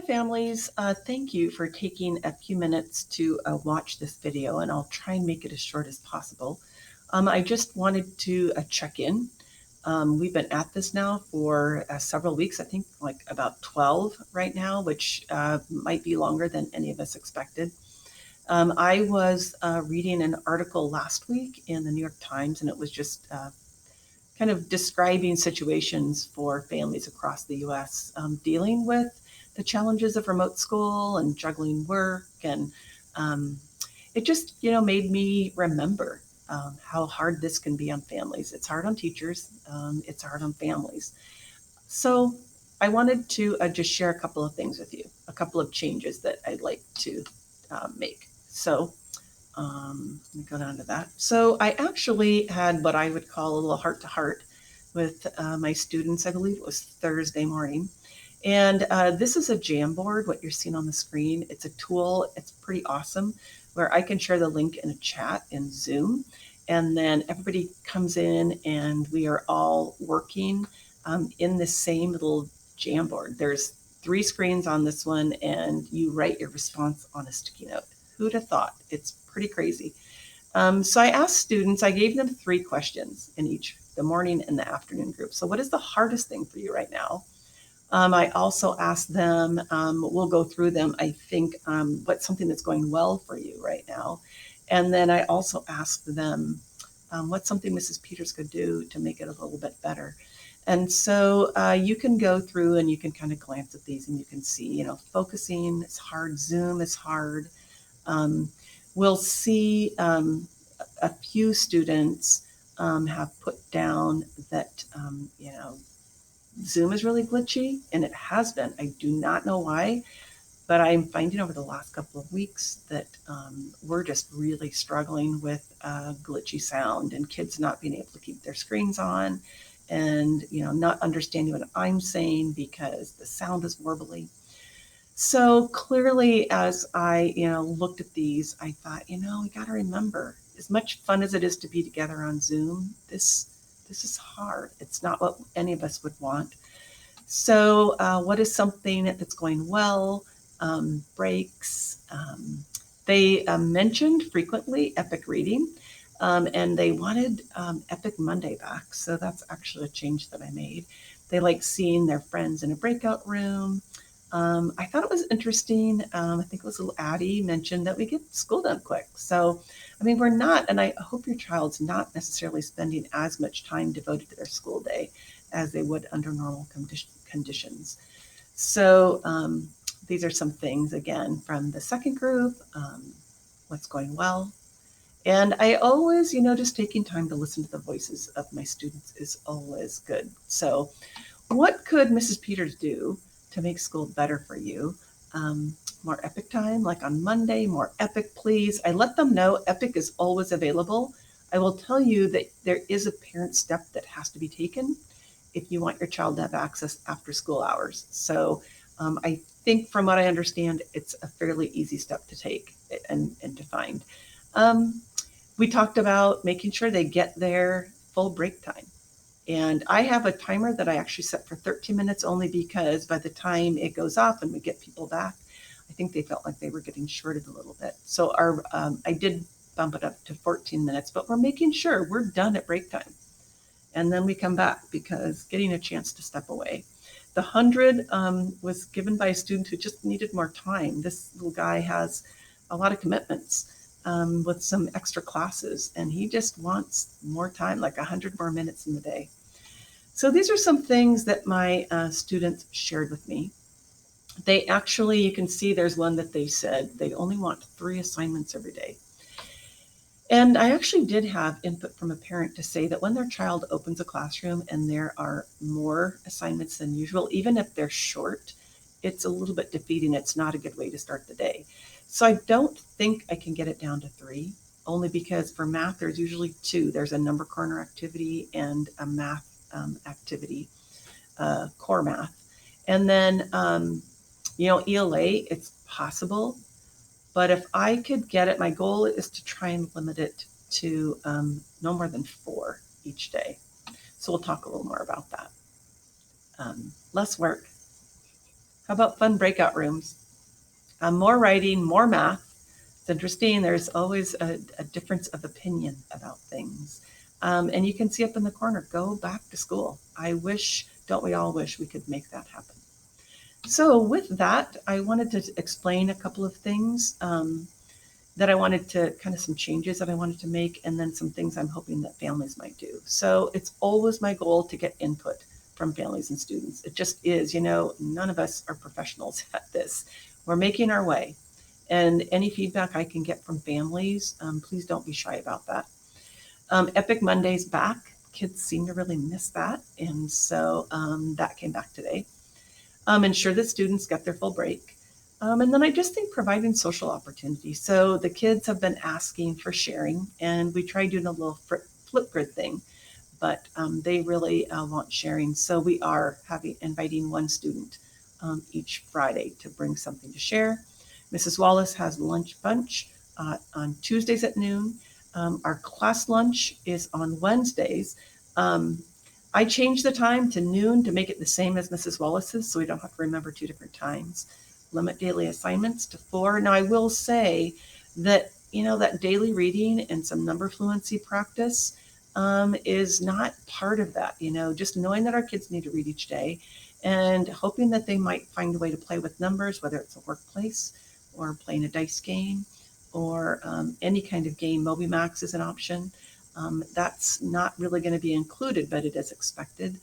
families. Thank you for taking a few minutes to watch this video, and I'll try and make it as short as possible. I just wanted to check in. We've been at this now for several weeks, I think like about 12 right now, which might be longer than any of us expected. I was reading an article last week in the New York Times, and it was just kind of describing situations for families across the US dealing with the challenges of remote school and juggling work. And it just, made me remember how hard this can be on families. It's hard on teachers, it's hard on families. So I wanted to just share a couple of things with you, a couple of changes that I'd like to make. So let me go down to that. So I actually had what I would call a little heart-to-heart with my students. I believe it was Thursday morning. And this is a Jamboard, what you're seeing on the screen. It's a tool. It's pretty awesome where I can share the link in a chat in Zoom. And then everybody comes in and we are all working in the same little Jamboard. There's 3 screens on this one, and you write your response on a sticky note. Who'd have thought? It's pretty crazy. So I asked students, I gave them 3 questions in each, the morning and the afternoon group. So what is the hardest thing for you right now? I also asked them, we'll go through them, I think, what's something that's going well for you right now? And then I also asked them, what's something Mrs. Peters could do to make it a little bit better? And so you can go through and you can kind of glance at these and you can see, focusing is hard, Zoom is hard. We'll see a few students have put down that, Zoom is really glitchy, and it has been. I do not know why, but I'm finding over the last couple of weeks that we're just really struggling with glitchy sound and kids not being able to keep their screens on and, not understanding what I'm saying because the sound is warbly. So clearly, as I, looked at these, I thought, we got to remember, as much fun as it is to be together on Zoom, this is hard. It's not what any of us would want. So, what is something that's going well? Breaks. They mentioned frequently Epic Reading, and they wanted Epic Monday back. So that's actually a change that I made. They like seeing their friends in a breakout room. I thought it was interesting. I think it was little Addie mentioned that we get school done quick. So, we're not, and I hope your child's not necessarily spending as much time devoted to their school day as they would under normal conditions. So these are some things, again, from the second group, what's going well. And I always, just taking time to listen to the voices of my students is always good. So what could Mrs. Peters do to make school better for you? More Epic time, like on Monday, more Epic, please. I let them know Epic is always available. I will tell you that there is a parent step that has to be taken if you want your child to have access after school hours. So I think from what I understand, it's a fairly easy step to take and to find. We talked about making sure they get their full break time. And I have a timer that I actually set for 13 minutes only because by the time it goes off and we get people back, I think they felt like they were getting shorted a little bit. So I did bump it up to 14 minutes, but we're making sure we're done at break time. And then we come back because getting a chance to step away. The 100 was given by a student who just needed more time. This little guy has a lot of commitments with some extra classes, and he just wants more time, like 100 more minutes in the day. So these are some things that my students shared with me. They actually, you can see there's one that they said they only want 3 assignments every day. And I actually did have input from a parent to say that when their child opens a classroom and there are more assignments than usual, even if they're short, it's a little bit defeating. It's not a good way to start the day. So I don't think I can get it down to 3, only because for math, there's usually 2. There's a number corner activity and a math activity, core math. And then, ELA, it's possible. But if I could get it, my goal is to try and limit it to no more than 4 each day. So we'll talk a little more about that. Less work. How about fun breakout rooms? More writing, more math. It's interesting. There's always a difference of opinion about things. And you can see up in the corner, go back to school. I wish, don't we all wish we could make that happen? So with that, I wanted to explain a couple of things that I wanted to, kind of some changes that I wanted to make, and then some things I'm hoping that families might do. So it's always my goal to get input from families and students. It just is, none of us are professionals at this. We're making our way. And any feedback I can get from families, please don't be shy about that. Epic Monday's back. Kids seem to really miss that. And so that came back today. Ensure that students get their full break. And then I just think providing social opportunities. So the kids have been asking for sharing, and we tried doing a little flip grid thing, but they really want sharing. So we are inviting one student each Friday to bring something to share. Mrs. Wallace has lunch bunch on Tuesdays at noon. Our class lunch is on Wednesdays. I changed the time to noon to make it the same as Mrs. Wallace's, so we don't have to remember two different times. Limit daily assignments to 4. Now, I will say that, that daily reading and some number fluency practice is not part of that. Just knowing that our kids need to read each day and hoping that they might find a way to play with numbers, whether it's a workplace or playing a dice game or any kind of game. MobiMax is an option. That's not really going to be included, but it is expected.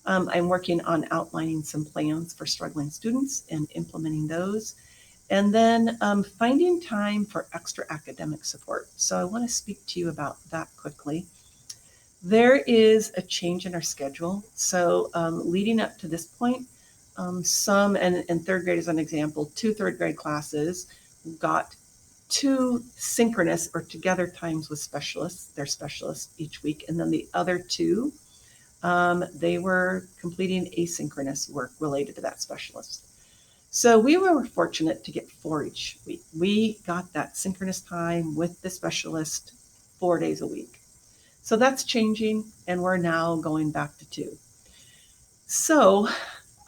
I'm working on outlining some plans for struggling students and implementing those. And then finding time for extra academic support. So I want to speak to you about that quickly. There is a change in our schedule. So leading up to this point, some, and third grade as an example, 2 third grade classes got 2 synchronous or together times with specialists, their specialists each week. And then the other 2, they were completing asynchronous work related to that specialist. So we were fortunate to get 4 each week. We got that synchronous time with the specialist 4 days a week. So that's changing, and we're now going back to 2. So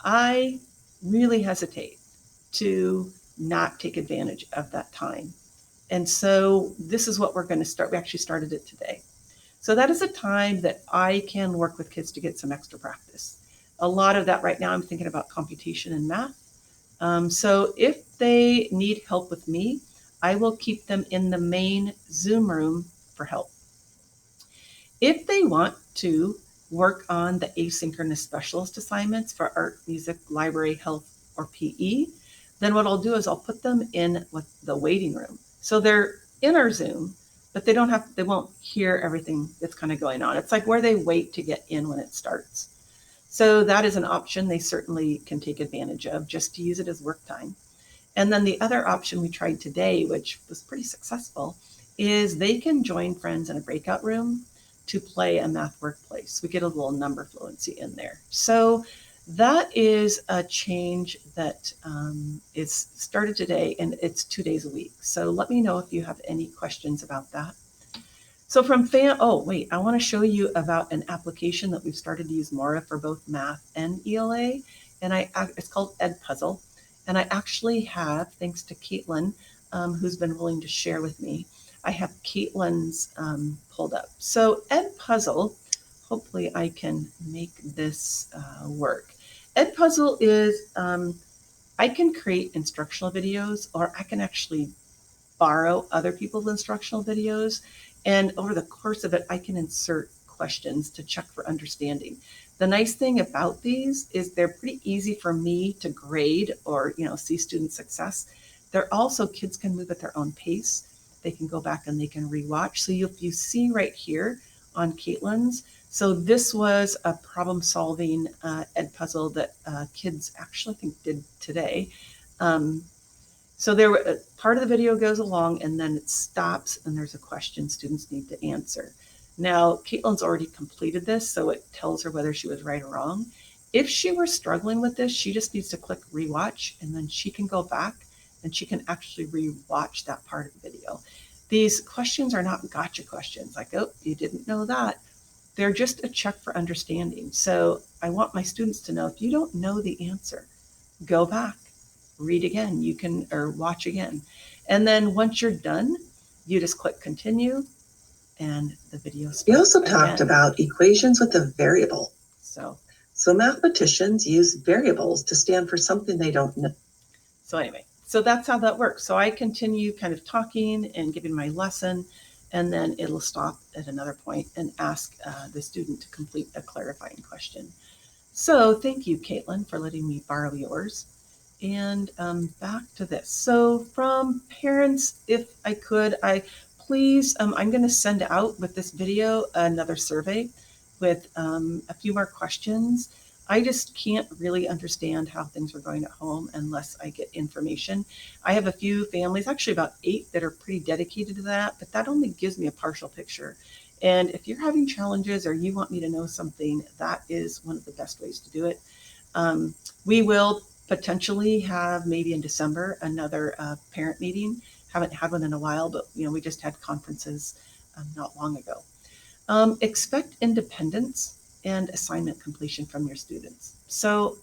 I really hesitate to not take advantage of that time. And so this is what we're going to start. We actually started it today. So that is a time that I can work with kids to get some extra practice. A lot of that right now, I'm thinking about computation and math. So if they need help with me, I will keep them in the main Zoom room for help. If they want to work on the asynchronous specialist assignments for art, music, library, health, or PE, then what I'll do is I'll put them in the waiting room. So they're in our Zoom, but they won't hear everything that's kind of going on. It's like where they wait to get in when it starts. So that is an option they certainly can take advantage of, just to use it as work time. And then the other option we tried today, which was pretty successful, is they can join friends in a breakout room to play a math workplace. We get a little number fluency in there. So that is a change that is started today, and it's 2 days a week. So let me know if you have any questions about that. So I want to show you about an application that we've started to use more of for both math and ELA, and it's called EdPuzzle. And I actually have, thanks to Caitlin, who's been willing to share with me, I have Caitlin's pulled up. So EdPuzzle, hopefully I can make this work. EdPuzzle is, I can create instructional videos, or I can actually borrow other people's instructional videos. And over the course of it, I can insert questions to check for understanding. The nice thing about these is they're pretty easy for me to grade or, see student success. They're also, kids can move at their own pace. They can go back and they can rewatch. So if you see right here on Caitlin's, so this was a problem solving EdPuzzle that kids actually, I think, did today. So part of the video goes along and then it stops and there's a question students need to answer. Now, Caitlin's already completed this, so it tells her whether she was right or wrong. If she were struggling with this, she just needs to click rewatch, and then she can go back and she can actually rewatch that part of the video. These questions are not gotcha questions, like, oh, you didn't know that. They're just a check for understanding. So I want my students to know, if you don't know the answer, go back, read again. You can, or watch again. And then once you're done, you just click continue and the video starts. We also talked about equations with a variable. So mathematicians use variables to stand for something they don't know. So anyway, so that's how that works. So I continue kind of talking and giving my lesson, and then it'll stop at another point and ask the student to complete a clarifying question. So thank you, Caitlin, for letting me borrow yours. And back to this. So from parents, if I could, please, I'm going to send out with this video another survey with a few more questions. I just can't really understand how things are going at home unless I get information. I have a few families, actually about 8, that are pretty dedicated to that, but that only gives me a partial picture. And if you're having challenges or you want me to know something, that is one of the best ways to do it. We will potentially have maybe in December another parent meeting. Haven't had one in a while, but we just had conferences not long ago. Expect independence and assignment completion from your students. So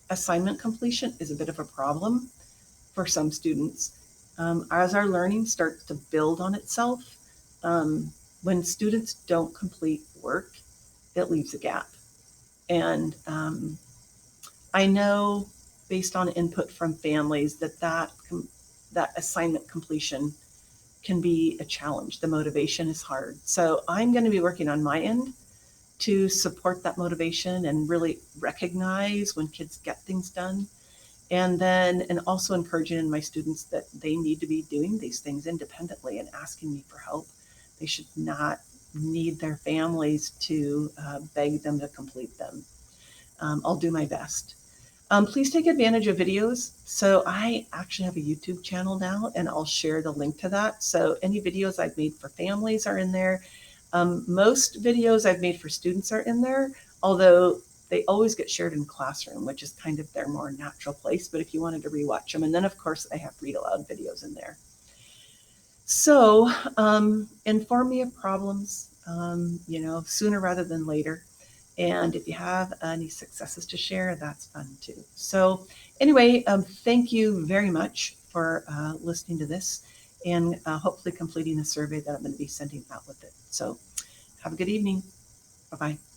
assignment completion is a bit of a problem for some students. As our learning starts to build on itself, when students don't complete work, it leaves a gap. And I know based on input from families that assignment completion can be a challenge. The motivation is hard. So I'm going to be working on my end to support that motivation and really recognize when kids get things done. And also encouraging in my students that they need to be doing these things independently and asking me for help. They should not need their families to beg them to complete them. I'll do my best. Please take advantage of videos. So I actually have a YouTube channel now, and I'll share the link to that. So any videos I've made for families are in there. Most videos I've made for students are in there, although they always get shared in classroom, which is kind of their more natural place. But if you wanted to rewatch them, and then of course I have read aloud videos in there. So inform me of problems, sooner rather than later. And if you have any successes to share, that's fun too. So anyway, thank you very much for listening to this and hopefully completing the survey that I'm going to be sending out with it. So have a good evening. Bye-bye.